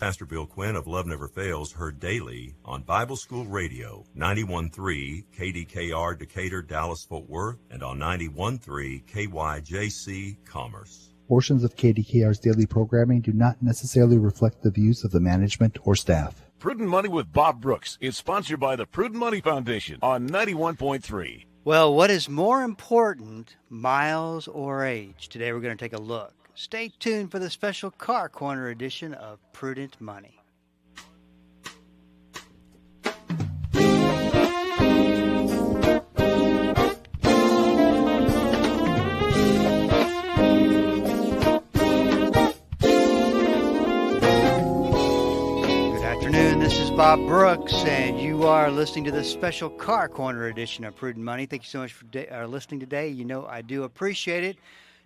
Pastor Bill Quinn of Love Never Fails heard daily on Bible School Radio, 91.3 KDKR Decatur, Dallas, Fort Worth, and on 91.3 KYJC Commerce. Portions of KDKR's daily programming do not necessarily reflect the views of the management or staff. Prudent Money with Bob Brooks is sponsored by the Prudent Money Foundation on 91.3. Well, what is more important, miles or age? Today we're going to take a look. Stay tuned for the special Car Corner edition of Prudent Money. This is Bob Brooks, and you are listening to the special Car Corner edition of Prudent Money. Thank you so much for listening today. You know I do appreciate it.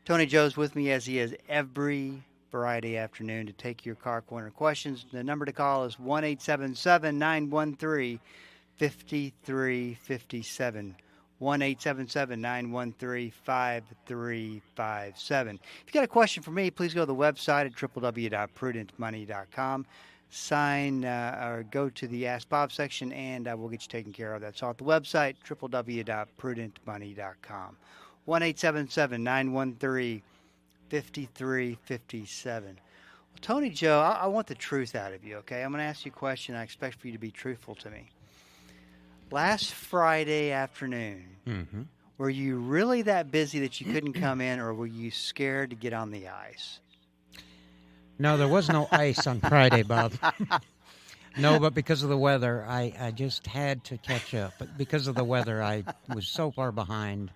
Tony Joe's with me as he is every Friday afternoon to take your Car Corner questions. The number to call is 1-877-913-5357. 1-877-913-5357. If you got a question for me, please go to the website at www.prudentmoney.com. Sign or go to the Ask Bob section, and we'll get you taken care of. That's all at the website, www.prudentmoney.com. 1-877-913-5357. Well, Tony Joe, I want the truth out of you, okay? I'm going to ask you a question. I expect for you to be truthful to me. Last Friday afternoon, were you really that busy that you couldn't come in, or were you scared to get on the ice? No, there was no ice on Friday, Bob. No, but because of the weather, I just had to catch up. But because of the weather, I was so far behind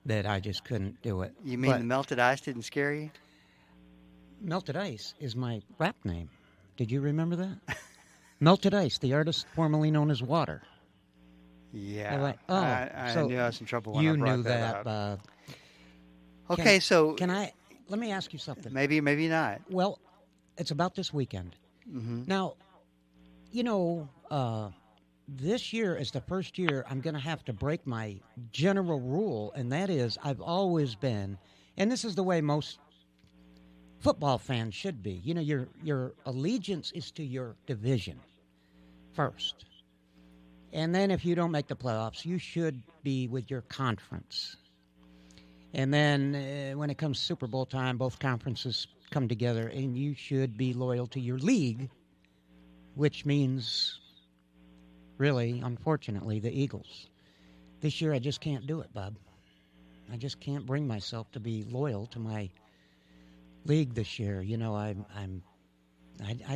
that I just couldn't do it. You mean the melted ice didn't scare you? Melted Ice is my rap name. Did you remember that? Melted Ice, the artist formerly known as Water. Yeah. Like, I knew I was in trouble when you I brought knew that up. Okay, so... Let me ask you something. Maybe not. Well, it's about this weekend. Mm-hmm. Now, you know, this year is the first year I'm going to have to break my general rule, and that is I've always been, and this is the way most football fans should be. You know, your allegiance is to your division first. And then if you don't make the playoffs, you should be with your conference. And then when it comes Super Bowl time, both conferences come together, and you should be loyal to your league, which means, really, unfortunately, the Eagles. This year, I just can't do it, Bob. I just can't bring myself to be loyal to my league this year. You know, I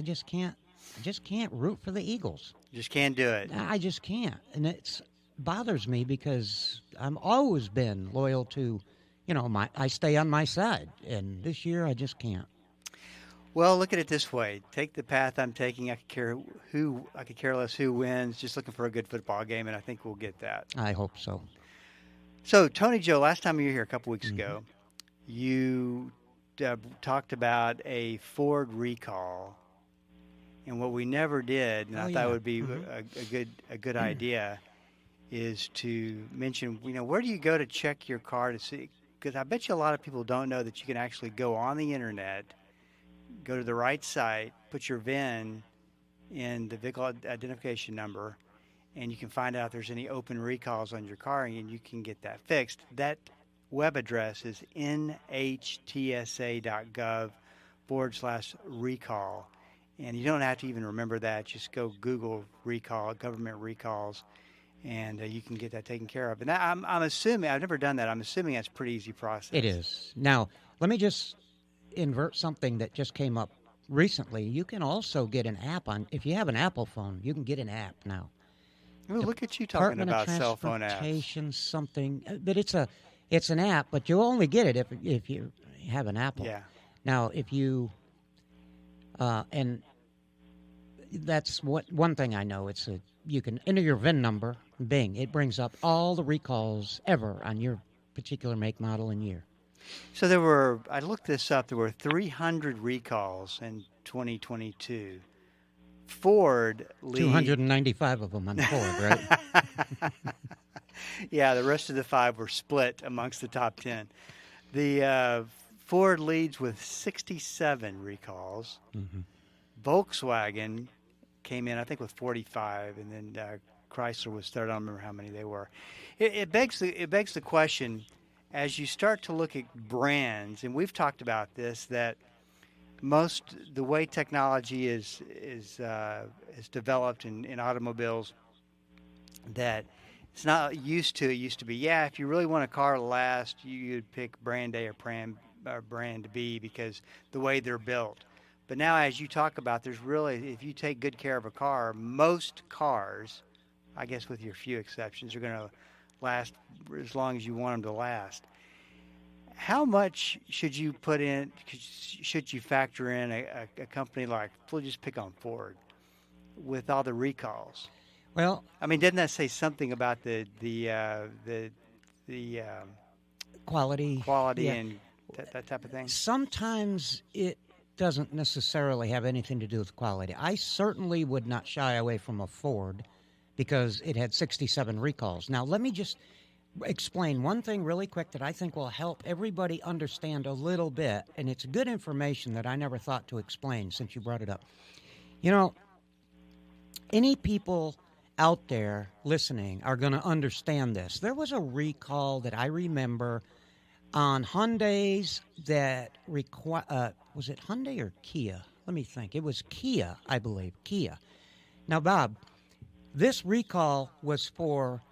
just can't. I just can't root for the Eagles. Just can't do it. I just can't, and it bothers me because I've always been loyal to. You know, I stay on my side, and this year I just can't. Well, look at it this way. Take the path I'm taking. I could care less who wins. Just looking for a good football game, and I think we'll get that. I hope so. So, Tony Joe, last time you were here a couple weeks ago, you talked about a Ford recall, and what we never did, and I thought would be a good idea, is to mention, you know, where do you go to check your car to see? Because I bet you a lot of people don't know that you can actually go on the internet, go to the right site, put your VIN in the vehicle identification number, and you can find out if there's any open recalls on your car, and you can get that fixed. That web address is nhtsa.gov/recall. And you don't have to even remember that. Just go Google recall, government recalls, and you can get that taken care of. And I'm assuming, I've never done that, I'm assuming that's a pretty easy process. It is. Now, let me just invert something that just came up recently. You can also get an app on, if you have an Apple phone, you can get an app now. Oh, look at you talking about cell phone apps. Something, but it's an app, but you'll only get it if you have an Apple. Yeah. Now, if you, and that's one thing I know. You can enter your VIN number, bing, it brings up all the recalls ever on your particular make, model, and year. So I looked this up, there were 300 recalls in 2022. Ford leads. 295 of them on Ford, right? Yeah, the rest of the 5 were split amongst the top 10. The Ford leads with 67 recalls. Mm-hmm. Volkswagen came in, I think, with 45, and then Chrysler was third. I don't remember how many they were. It begs the question, as you start to look at brands, and we've talked about this, that the way technology is developed in automobiles, that it's not used to. It used to be, if you really want a car to last, you'd pick brand A or brand B because the way they're built. But now, as you talk about, there's really, if you take good care of a car, most cars, I guess with your few exceptions, are going to last as long as you want them to last. How much should you put in? Should you factor in a company like, we'll just pick on Ford, with all the recalls? Well, I mean, didn't that say something about the quality yeah. And that type of thing? Sometimes it doesn't necessarily have anything to do with quality. I certainly would not shy away from a Ford because it had 67 recalls. Now, let me just explain one thing really quick that I think will help everybody understand a little bit, and it's good information that I never thought to explain since you brought it up. You know, any people out there listening are going to understand this. There was a recall that I remember on Hyundais that was it Hyundai or Kia? Let me think. It was Kia, I believe. Kia. Now, Bob, this recall was for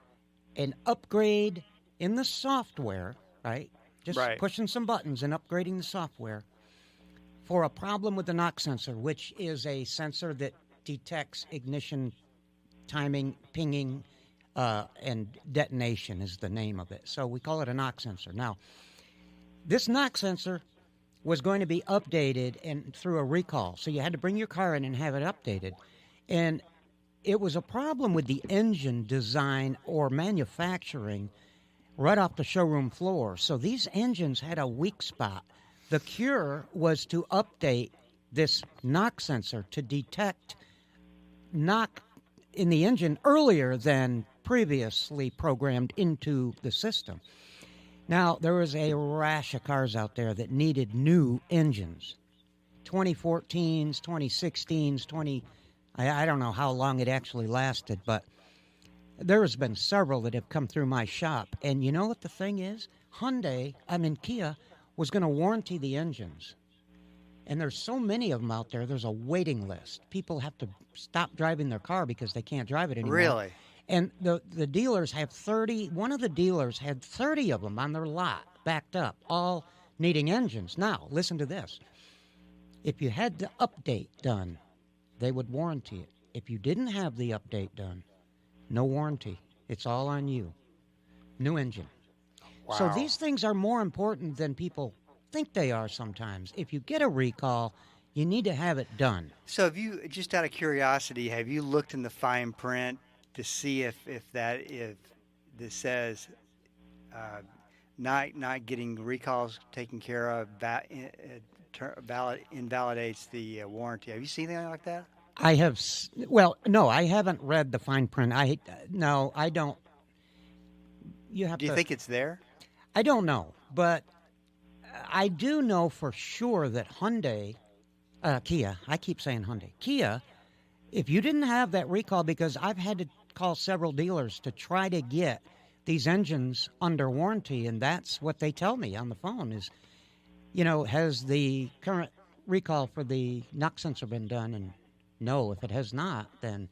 an upgrade in the software, right? Just pushing some buttons and upgrading the software for a problem with the knock sensor, which is a sensor that detects ignition, timing, pinging, and detonation is the name of it. So we call it a knock sensor. Now, this knock sensor was going to be updated and through a recall. So you had to bring your car in and have it updated. And it was a problem with the engine design or manufacturing right off the showroom floor. So these engines had a weak spot. The cure was to update this knock sensor to detect knock in the engine earlier than previously programmed into the system. Now, there was a rash of cars out there that needed new engines. 2014s, 2016s, I don't know how long it actually lasted, but there has been several that have come through my shop. And you know what the thing is? Kia was going to warranty the engines. And there's so many of them out there, there's a waiting list. People have to stop driving their car because they can't drive it anymore. Really? And the dealers have 30, one of the dealers had 30 of them on their lot, backed up, all needing engines. Now, listen to this. If you had the update done, they would warranty it. If you didn't have the update done, no warranty. It's all on you. New engine. Wow. So these things are more important than people think they are sometimes. If you get a recall, you need to have it done. So have you, just out of curiosity, have you looked in the fine print to see if this says not getting recalls taken care of invalidates the warranty? Have you seen anything like that? I have. Well, no, I haven't read the fine print. I don't. You have. Do you think it's there? I don't know, but I do know for sure that Kia. I keep saying Hyundai. Kia. If you didn't have that recall, because I've had to call several dealers to try to get these engines under warranty, and that's what they tell me on the phone is, has the current recall for the knock sensor been done? And no, if it has not, then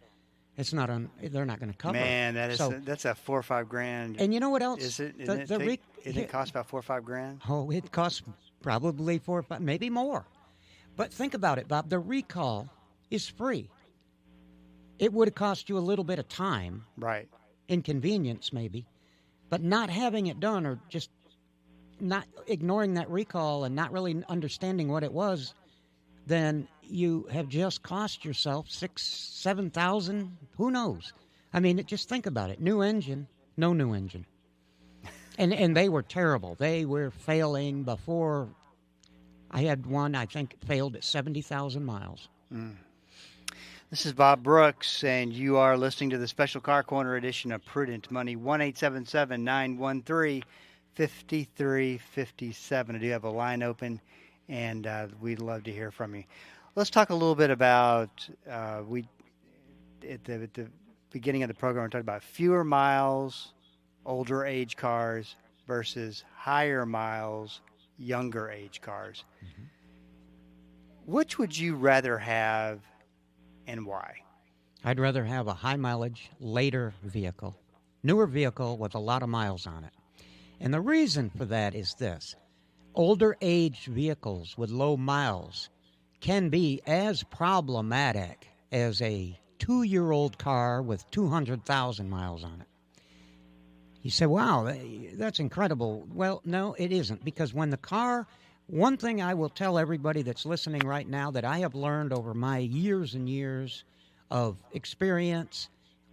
it's not on. They're not going to cover. Man, that's a $4 or $5 grand. And you know what else? Is it? It cost about $4 or $5 grand? Oh, it costs probably $4 or $5, maybe more. But think about it, Bob. The recall is free. It would have cost you a little bit of time, right? Inconvenience, maybe, but not having it done, or just not ignoring that recall and not really understanding what it was, then you have just cost yourself $6,000-7,000. Who knows? I mean, just think about it. New engine, no new engine, and they were terrible. They were failing before. I had one, I think, failed at 70,000 miles. Mm. This is Bob Brooks, and you are listening to the Special Car Corner edition of Prudent Money. 1-877-913-5357. I do have a line open, and we'd love to hear from you. Let's talk a little bit about we at the beginning of the program. We talked about fewer miles, older age cars versus higher miles, younger age cars. Mm-hmm. Which would you rather have, and why? I'd rather have a high mileage, later vehicle, newer vehicle with a lot of miles on it. And the reason for that is this. Older age vehicles with low miles can be as problematic as a 2-year-old car with 200,000 miles on it. You say, wow, that's incredible. Well, no, it isn't, because when the car, one thing I will tell everybody that's listening right now that I have learned over my years and years of experience,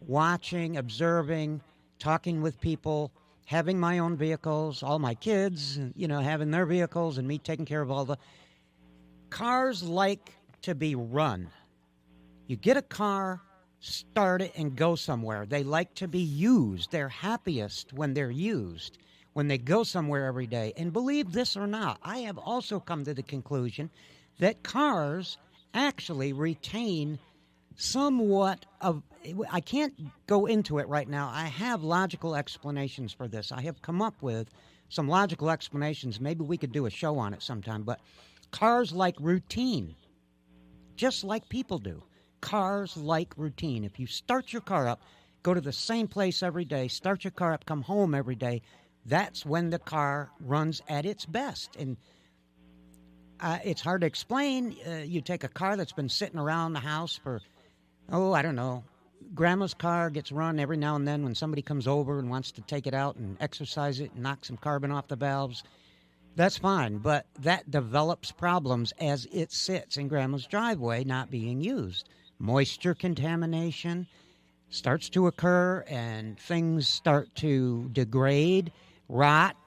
watching, observing, talking with people, having my own vehicles, all my kids, having their vehicles, and me taking care of all the cars like to be run. You get a car, start it, and go somewhere. They like to be used. They're happiest when they're used, when they go somewhere every day. And believe this or not, I have also come to the conclusion that cars actually retain somewhat of, I can't go into it right now. I have logical explanations for this. I have come up with some logical explanations. Maybe we could do a show on it sometime. But cars like routine, just like people do. Cars like routine. If you start your car up, go to the same place every day, start your car up, come home every day, that's when the car runs at its best. And it's hard to explain. You take a car that's been sitting around the house for, I don't know. Grandma's car gets run every now and then when somebody comes over and wants to take it out and exercise it and knock some carbon off the valves. That's fine, but that develops problems as it sits in Grandma's driveway not being used. Moisture contamination starts to occur and things start to degrade, rot,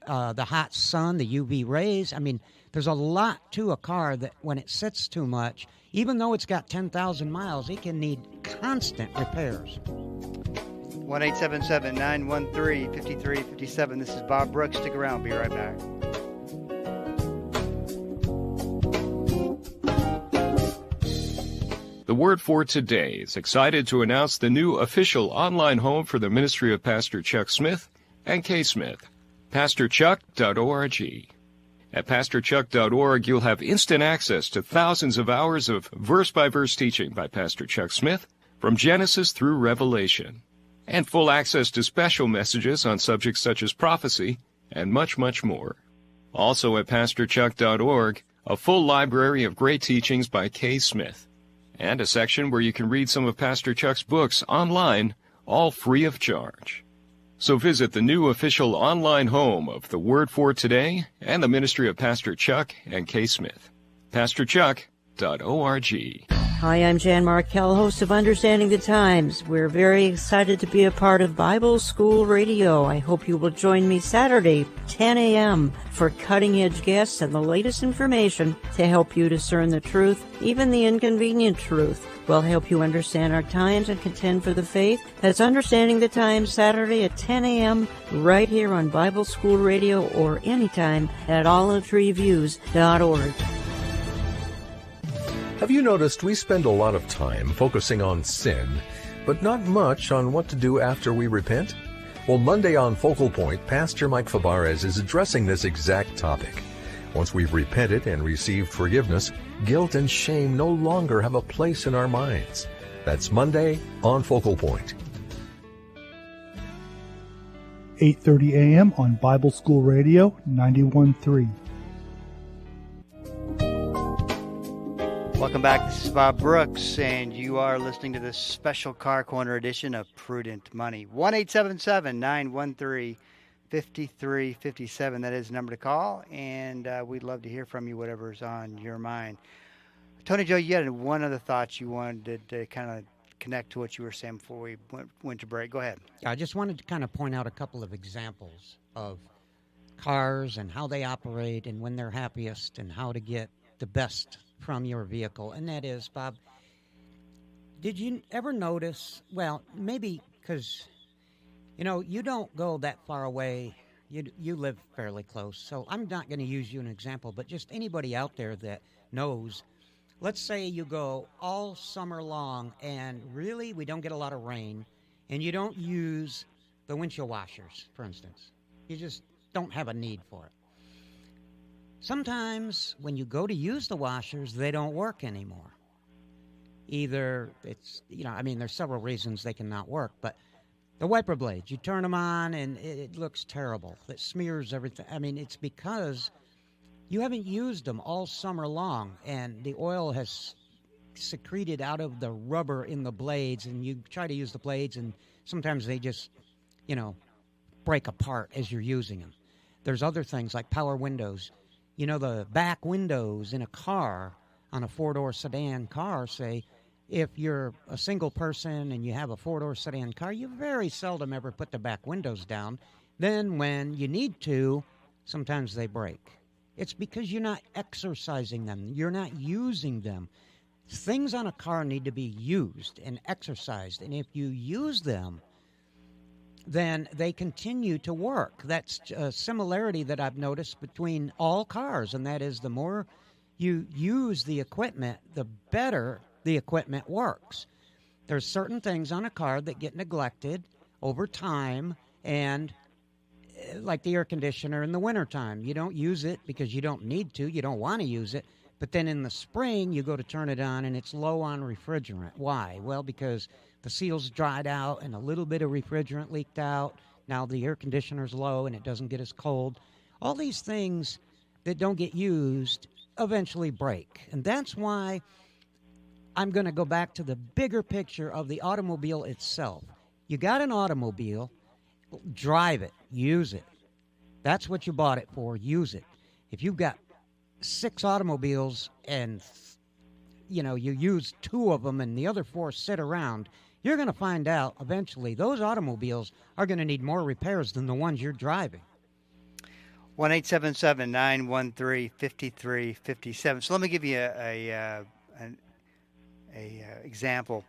the hot sun, the UV rays. I mean, there's a lot to a car that when it sits too much, even though it's got 10,000 miles, it can need constant repairs. 1-877-913-5357. This is Bob Brooks. Stick around. Be right back. The Word for Today is excited to announce the new official online home for the ministry of Pastor Chuck Smith and Kay Smith, pastorchuck.org. At pastorchuck.org, you'll have instant access to thousands of hours of verse-by-verse teaching by Pastor Chuck Smith from Genesis through Revelation, and full access to special messages on subjects such as prophecy and much, much more. Also at pastorchuck.org, a full library of great teachings by Kay Smith, and a section where you can read some of Pastor Chuck's books online, all free of charge. So visit the new official online home of the Word for Today and the ministry of Pastor Chuck and Kay Smith, pastorchuck.org. Hi, I'm Jan Markell, host of Understanding the Times. We're very excited to be a part of Bible School Radio. I hope you will join me Saturday, 10 a.m., for cutting-edge guests and the latest information to help you discern the truth, even the inconvenient truth. We'll help you understand our times and contend for the faith. That's Understanding the Times, Saturday at 10 a.m., right here on Bible School Radio, or anytime at olivetreeviews.org. Have you noticed we spend a lot of time focusing on sin, but not much on what to do after we repent? Well, Monday on Focal Point, Pastor Mike Fabarez is addressing this exact topic. Once we've repented and received forgiveness, guilt and shame no longer have a place in our minds. That's Monday on Focal Point. 8:30 a.m. on Bible School Radio 91.3. Welcome back. This is Bob Brooks, and you are listening to this special Car Corner edition of Prudent Money. 1-877-913-5357. That is the number to call, and we'd love to hear from you, whatever's on your mind. Tony Joe, you had one other thought you wanted to kind of connect to what you were saying before we went to break. Go ahead. I just wanted to kind of point out a couple of examples of cars and how they operate and when they're happiest and how to get the best from your vehicle. And that is, Bob, did you ever notice, well, maybe because, you don't go that far away. You live fairly close, so I'm not going to use you an example, but just anybody out there that knows let's say you go all summer long and really we don't get a lot of rain and you don't use the windshield washers, for instance. You just don't have a need for it. Sometimes when you go to use the washers, they don't work anymore. Either it's, there's several reasons they cannot work, but the wiper blades, you turn them on and it looks terrible. It smears everything. It's because you haven't used them all summer long, and the oil has secreted out of the rubber in the blades, and you try to use the blades, and sometimes they just, break apart as you're using them. There's other things like power windows. The back windows in a car, on a four-door sedan car, say, if you're a single person and you have a four-door sedan car, you very seldom ever put the back windows down. Then when you need to, sometimes they break. It's because you're not exercising them. You're not using them. Things on a car need to be used and exercised. And if you use them, then they continue to work. That's a similarity that I've noticed between all cars, and that is the more you use the equipment, the better the equipment works. There's certain things on a car that get neglected over time, and like the air conditioner in the wintertime. You don't use it because you don't need to. You don't want to use it. But then in the spring, you go to turn it on, and it's low on refrigerant. Why? Well, because the seal's dried out and a little bit of refrigerant leaked out. Now the air conditioner's low, and it doesn't get as cold. All these things that don't get used eventually break. And that's why I'm going to go back to the bigger picture of the automobile itself. You got an automobile, drive it, use it. That's what you bought it for, use it. If you've got 6 automobiles and, you use 2 of them and the other 4 sit around, you're going to find out eventually those automobiles are going to need more repairs than the ones you're driving. 1-877-913-5357. So let me give you an example.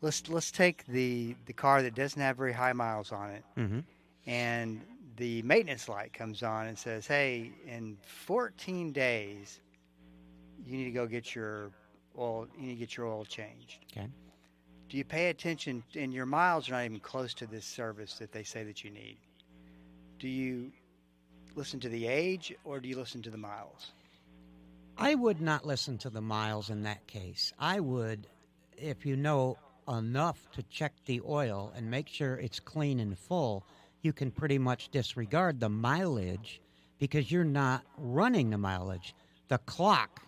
Let's take the car that doesn't have very high miles on it, and the maintenance light comes on and says, "Hey, in 14 days, you need to go get your oil. You need to get your oil changed." Okay. Do you pay attention? And your miles are not even close to this service that they say that you need. Do you listen to the age, or do you listen to the miles? I would not listen to the miles in that case. I would, if you know enough to check the oil and make sure it's clean and full, you can pretty much disregard the mileage because you're not running the mileage. The clock,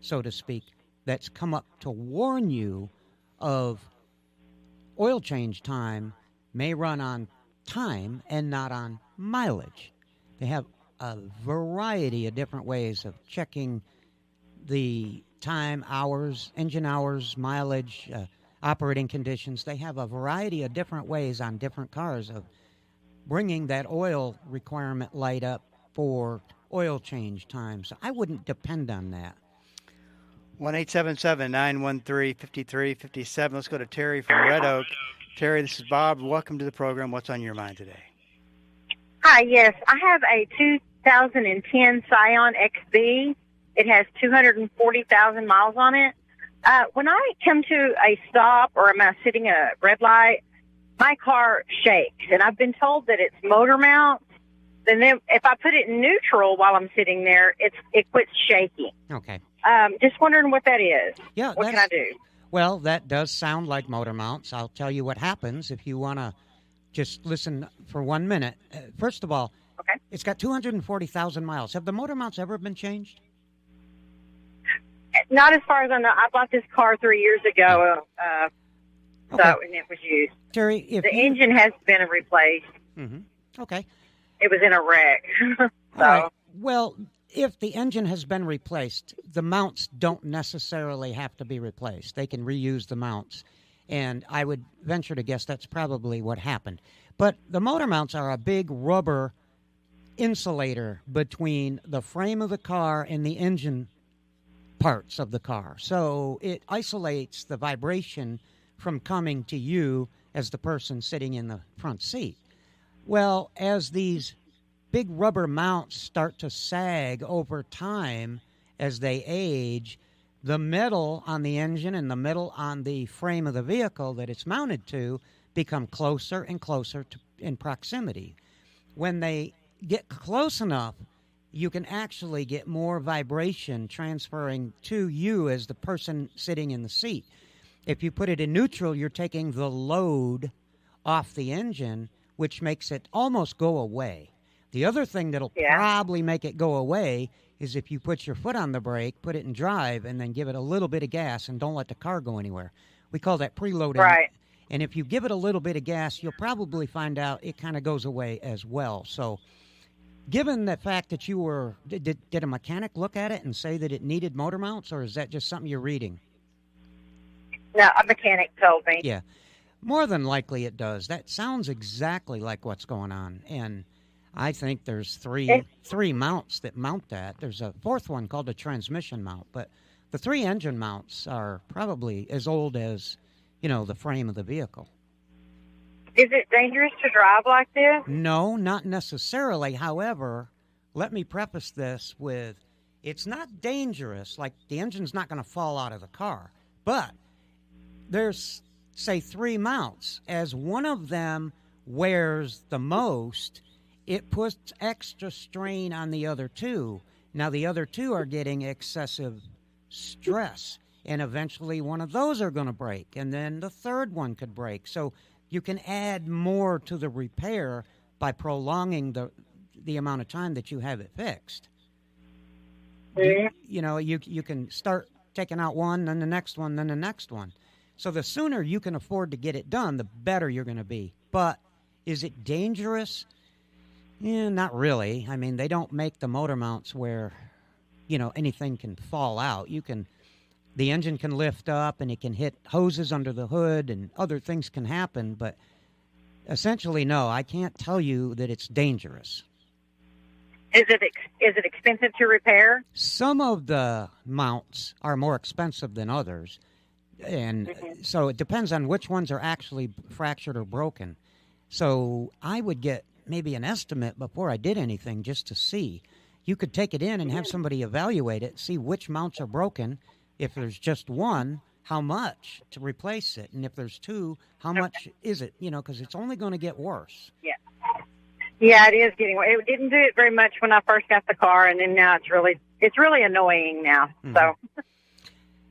so to speak, that's come up to warn you of oil change time may run on time and not on mileage. They have a variety of different ways of checking the time, hours, engine hours, mileage, operating conditions. They have a variety of different ways on different cars of bringing that oil requirement light up for oil change time. So I wouldn't depend on that. 1-877-913-5357. Let's go to Terry from Red Oak. Terry, this is Bob. Welcome to the program. What's on your mind today? Hi, yes. I have a 2010 Scion XB. It has 240,000 miles on it. When I come to a stop or I'm sitting at a red light, my car shakes, and I've been told that it's motor mounts. And then if I put it in neutral while I'm sitting there, it quits shaking. Okay. Just wondering what that is. Yeah. What can I do? Well, that does sound like motor mounts. I'll tell you what happens if you want to just listen for 1 minute. First of all, okay, it's got 240,000 miles. Have the motor mounts ever been changed? Not as far as I know. I bought this car 3 years ago, Okay. and it was used. Terry, if the engine has been replaced. Mm-hmm. Okay. It was in a wreck. All right. Well, if the engine has been replaced, the mounts don't necessarily have to be replaced. They can reuse the mounts. And I would venture to guess that's probably what happened. But the motor mounts are a big rubber insulator between the frame of the car and the engine parts of the car. So it isolates the vibration from coming to you as the person sitting in the front seat. Well, as these big rubber mounts start to sag over time as they age, the metal on the engine and the metal on the frame of the vehicle that it's mounted to become closer and closer in proximity. When they get close enough, you can actually get more vibration transferring to you as the person sitting in the seat. If you put it in neutral, you're taking the load off the engine, which makes it almost go away. The other thing that'll probably make it go away is if you put your foot on the brake, put it in drive, and then give it a little bit of gas and don't let the car go anywhere. We call that preloading. Right. And if you give it a little bit of gas, you'll probably find out it kind of goes away as well. So given the fact that you were, did a mechanic look at it and say that it needed motor mounts, or is that just something you're reading? No, a mechanic told me. Yeah. More than likely it does. That sounds exactly like what's going on. And I think there's three mounts that mount that. There's a fourth one called a transmission mount. But the 3 engine mounts are probably as old as, the frame of the vehicle. Is it dangerous to drive like this? No, not necessarily. However, let me preface this with, it's not dangerous. Like, the engine's not going to fall out of the car. But there's, say, 3 mounts. As one of them wears the most, it puts extra strain on the other 2. Now, the other 2 are getting excessive stress, and eventually one of those are going to break, and then the third one could break. So you can add more to the repair by prolonging the amount of time that you have it fixed. You can start taking out one, then the next one, then the next one. So the sooner you can afford to get it done, the better you're going to be. But is it dangerous? Not really. I mean, they don't make the motor mounts where, anything can fall out. The engine can lift up and it can hit hoses under the hood and other things can happen. But essentially, no, I can't tell you that it's dangerous. Is it expensive to repair? Some of the mounts are more expensive than others. And so it depends on which ones are actually fractured or broken. So I would get maybe an estimate before I did anything just to see. You could take it in and have somebody evaluate it, see which mounts are broken. If there's just one, how much to replace it? And if there's 2, how much is it? Because it's only going to get worse. Yeah. Yeah, it is getting worse. It didn't do it very much when I first got the car, and then now it's really annoying now. So,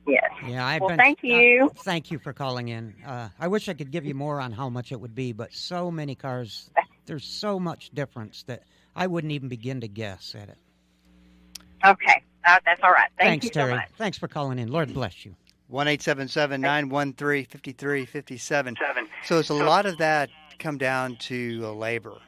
yes. Yeah, thank you. Thank you for calling in. I wish I could give you more on how much it would be, but so many cars, there's so much difference that I wouldn't even begin to guess at it. Okay. That's all right. Thanks, you Terry. so much. Thanks for calling in. Lord bless you. 1-877-913-5357. So it's a lot of that come down to labor.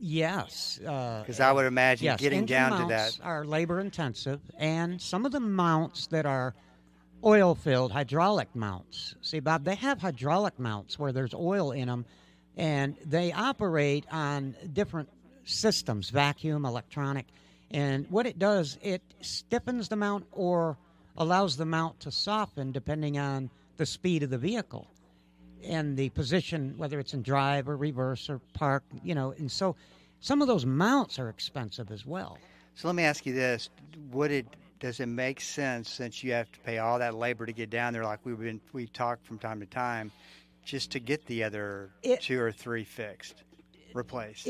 Yes. Because I would imagine getting down to that. Engine mounts are labor intensive, and some of the mounts that are oil-filled hydraulic mounts. See, Bob, they have hydraulic mounts where there's oil in them, and they operate on different systems, vacuum, electronic. And what it does, it stiffens the mount or allows the mount to soften depending on the speed of the vehicle and the position, whether it's in drive or reverse or park, And so some of those mounts are expensive as well. So let me ask you this. Does it make sense, since you have to pay all that labor to get down there, like we've talked from time to time, just to get the other 2 or 3 fixed, replaced?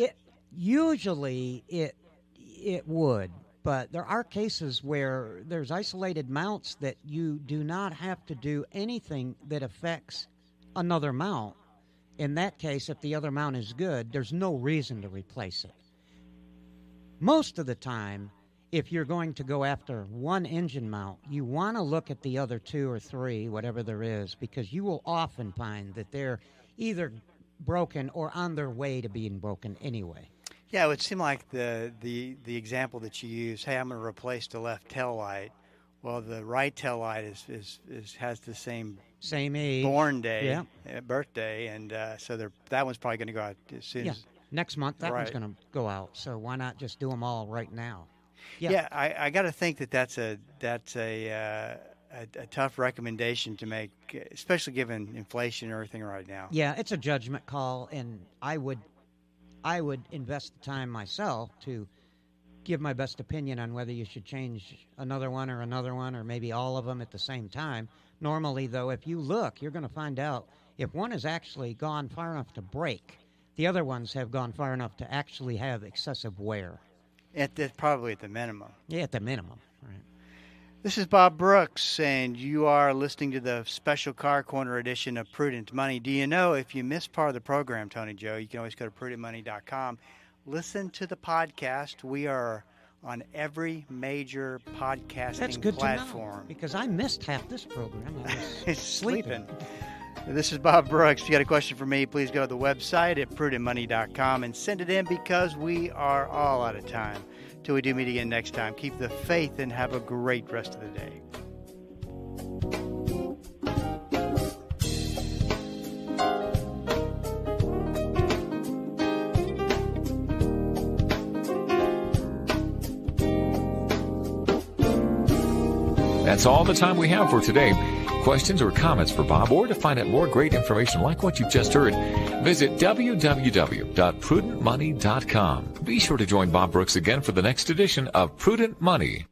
Usually it would, but there are cases where there's isolated mounts that you do not have to do anything that affects another mount. In that case, if the other mount is good, there's no reason to replace it. Most of the time, if you're going to go after one engine mount, you want to look at the other 2 or 3, whatever there is, because you will often find that they're either broken or on their way to being broken anyway. Yeah, it would seem like the example that you use, hey, I'm going to replace the left tail light. Well, the right tail light has the same age, born day, birthday, and so that one's probably going to go out as soon as next month. That one's going to go out. So why not just do them all right now? Yeah, I got to think that's a tough recommendation to make, especially given inflation and everything right now. Yeah, it's a judgment call, and I would invest the time myself to give my best opinion on whether you should change another one or maybe all of them at the same time. Normally, though, if you look, you're going to find out if one has actually gone far enough to break, the other ones have gone far enough to actually have excessive wear. Probably at the minimum. Yeah, at the minimum. Right. This is Bob Brooks, and you are listening to the special Car Corner edition of Prudent Money. Do you know if you missed part of the program, Tony Joe, you can always go to prudentmoney.com. Listen to the podcast. We are on every major podcasting That's good platform. To know, because I missed half this program. I was sleeping. This is Bob Brooks. If you got a question for me, please go to the website at prudentmoney.com and send it in, because we are all out of time. Till we do meet again next time, keep the faith and have a great rest of the day. That's all the time we have for today. Questions or comments for Bob, or to find out more great information like what you've just heard, visit www.prudentmoney.com. Be sure to join Bob Brooks again for the next edition of Prudent Money.